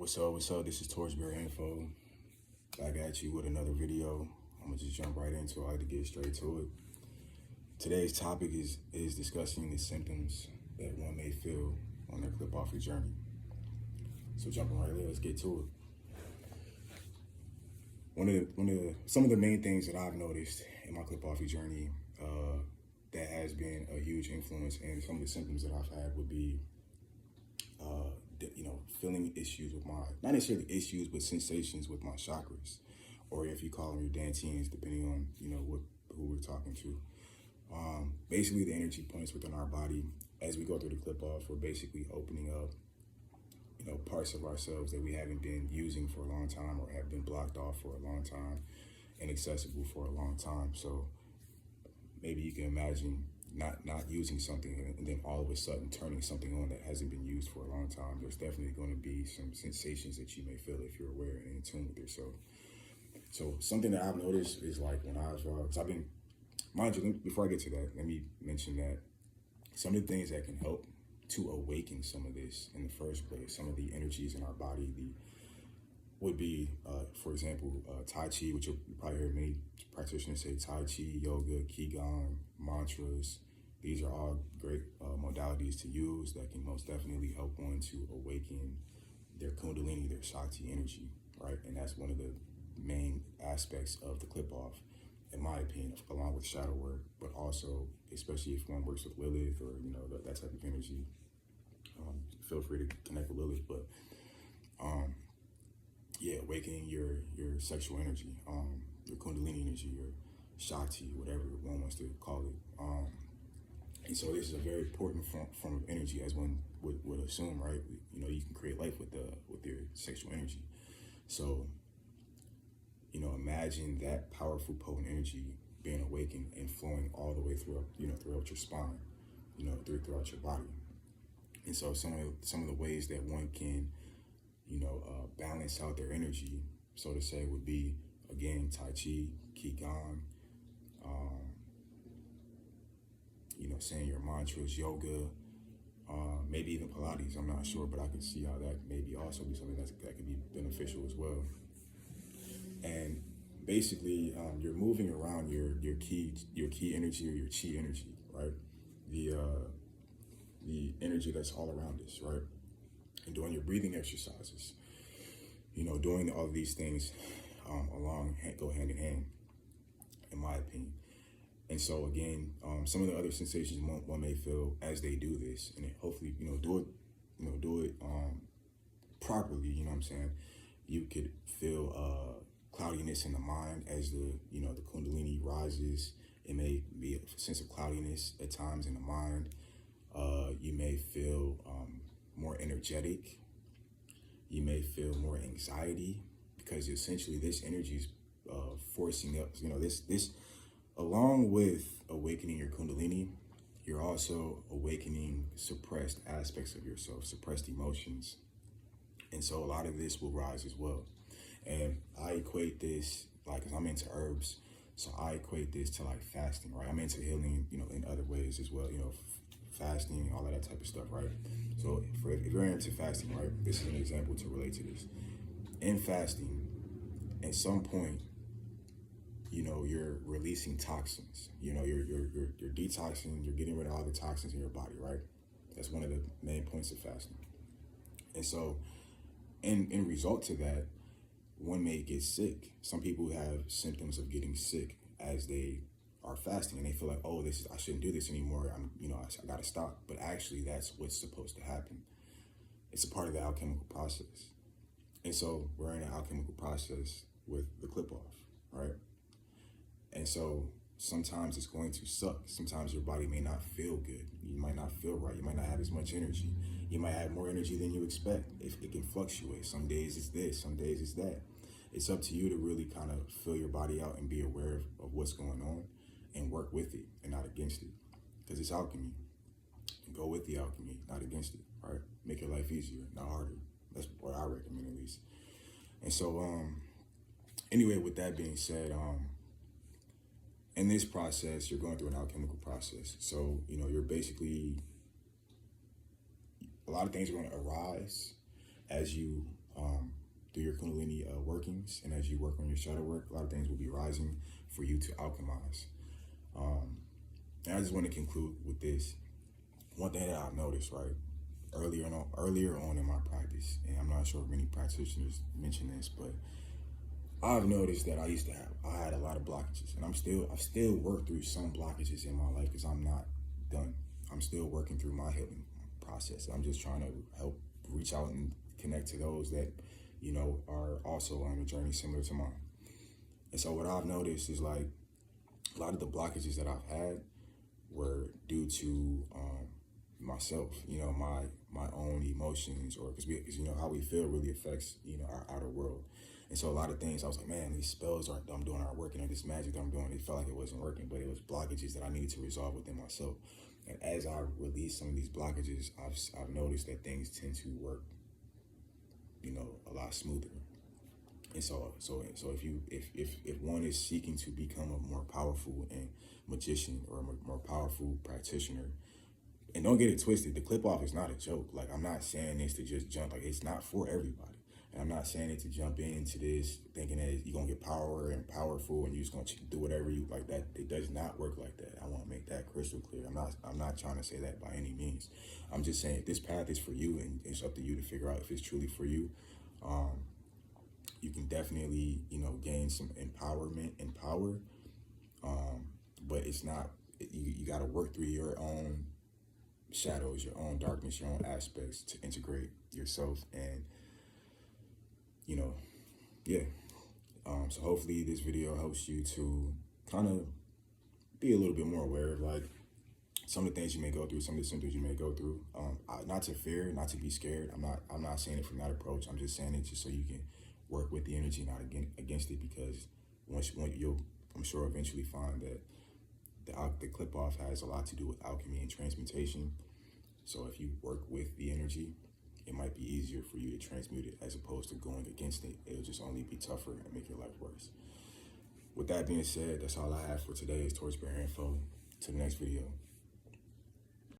What's up? What's up? This is Torchbearer Info. Back at you with another video. I'm gonna just jump right into it. I like to get straight to it. Today's topic is discussing the symptoms that one may feel on their Qlippoth journey. So jumping right there, let's get to it. Some of the main things that I've noticed in my Qlippoth journey that has been a huge influence, and some of the symptoms that I've had would be feeling issues with not necessarily issues, but sensations with my chakras, or if you call them your dantians, depending on, who we're talking to. Basically the energy points within our body. As we go through the Qlippoth, we're basically opening up, parts of ourselves that we haven't been using for a long time, or have been blocked off for a long time, inaccessible for a long time. So maybe you can imagine not using something and then all of a sudden turning something on that hasn't been used for a long time. There's definitely going to be some sensations that you may feel if you're aware and in tune with yourself. So something that I've noticed is like when cause I've been, mind you, before I get to that, let me mention that some of the things that can help to awaken some of this in the first place, some of the energies in our body, would be, for example, Tai Chi, which you'll probably hear many practitioners say Tai Chi, yoga, Qigong, mantras. These are all great modalities to use that can most definitely help one to awaken their Kundalini, their Shakti energy, right? And that's one of the main aspects of the Qlippoth, in my opinion, along with shadow work, but also, especially if one works with Lilith or, that type of energy, feel free to connect with Lilith, but awakening your sexual energy, your Kundalini energy, your Shakti, whatever one wants to call it. And so this is a very important form of energy, as one would assume, right? You can create life with your sexual energy. So, imagine that powerful, potent energy being awakened and flowing all the way throughout your spine, throughout your body. And so some of the ways that one can balance out their energy, so to say, would be, again, Tai Chi, Qigong, saying your mantras, yoga, maybe even Pilates. I'm not sure, but I can see how that maybe also be something that could be beneficial as well. And basically, you're moving around your key energy, or your chi energy, right? The energy that's all around us, right? And doing your breathing exercises, doing all of these things go hand in hand, in my opinion. And so again, some of the other sensations one may feel as they do this, and hopefully, do it properly. You know what I'm saying? You could feel cloudiness in the mind as the Kundalini rises. It may be a sense of cloudiness at times in the mind. You may feel more energetic. You may feel more anxiety, because essentially this energy is forcing up, this along with awakening your Kundalini, you're also awakening suppressed aspects of yourself, suppressed emotions. And so a lot of this will rise as well. And I equate this, cause I'm into herbs, so I equate this to like fasting, right? I'm into healing, in other ways as well, fasting, all of that type of stuff, right? So if you're into fasting, right, this is an example to relate to this. In fasting, at some point, you're releasing toxins. You're detoxing, you're getting rid of all the toxins in your body, right? That's one of the main points of fasting. And so, in result to that, one may get sick. Some people have symptoms of getting sick as they are fasting, and they feel like, oh, I shouldn't do this anymore. I gotta stop. But actually, that's what's supposed to happen. It's a part of the alchemical process. And so we're in an alchemical process with the Qlippoth, right? And so sometimes it's going to suck. Sometimes your body may not feel good. You might not feel right. You might not have as much energy. You might have more energy than you expect. It can fluctuate. Some days it's this, some days it's that. It's up to you to really kind of feel your body out and be aware of what's going on and work with it and not against it. Because it's alchemy. Go with the alchemy, not against it, right? Make your life easier, not harder. That's what I recommend, at least. And so, anyway, with that being said, in this process, you're going through an alchemical process. So, you're basically, a lot of things are going to arise as you through your Kundalini workings, and as you work on your shadow work, a lot of things will be rising for you to alchemize. And I just want to conclude with this. One thing that I've noticed, right, earlier on in my practice, and I'm not sure if many practitioners mention this, but I've noticed that I had a lot of blockages, and I've still worked through some blockages in my life because I'm not done. I'm still working through my healing process. I'm just trying to help reach out and connect to those that, you know, are also on a journey similar to mine. And so what I've noticed is like a lot of the blockages that I've had were due to myself, you know, my own emotions, or because you know how we feel really affects, you know, our outer world. And so a lot of things I was like, man, these spells I'm doing aren't working, or this magic that I'm doing, it felt like it wasn't working, but it was blockages that I needed to resolve within myself. And as I release some of these blockages, I've noticed that things tend to work, you know, a lot smoother. And so if one is seeking to become a more powerful and magician, or a more powerful practitioner, and don't get it twisted, the Qlippoth is not a joke. Like, I'm not saying this to just jump, like, it's not for everybody. And I'm not saying it to jump into this thinking that you're gonna get power and powerful and you're just gonna do whatever you like. That it does not work like that. I want to make that crystal clear. I'm not trying to say that by any means. I'm just saying, if this path is for you, and it's up to you to figure out if it's truly for you. You can definitely, you know, gain some empowerment and power, but it's not. You got to work through your own shadows, your own darkness, your own aspects to integrate yourself. And, you know, yeah. So hopefully this video helps you to kind of be a little bit more aware of like some of the things you may go through, some of the symptoms you may go through. Not to fear, not to be scared. I'm not saying it from that approach. I'm just saying it just so you can work with the energy, not against it, because I'm sure eventually find that the Qlippoth has a lot to do with alchemy and transmutation. So if you work with the energy, it might be easier for you to transmute it as opposed to going against it. It'll just only be tougher and make your life worse. With that being said, that's all I have for today. Is Torch Bearer Info. Till the next video.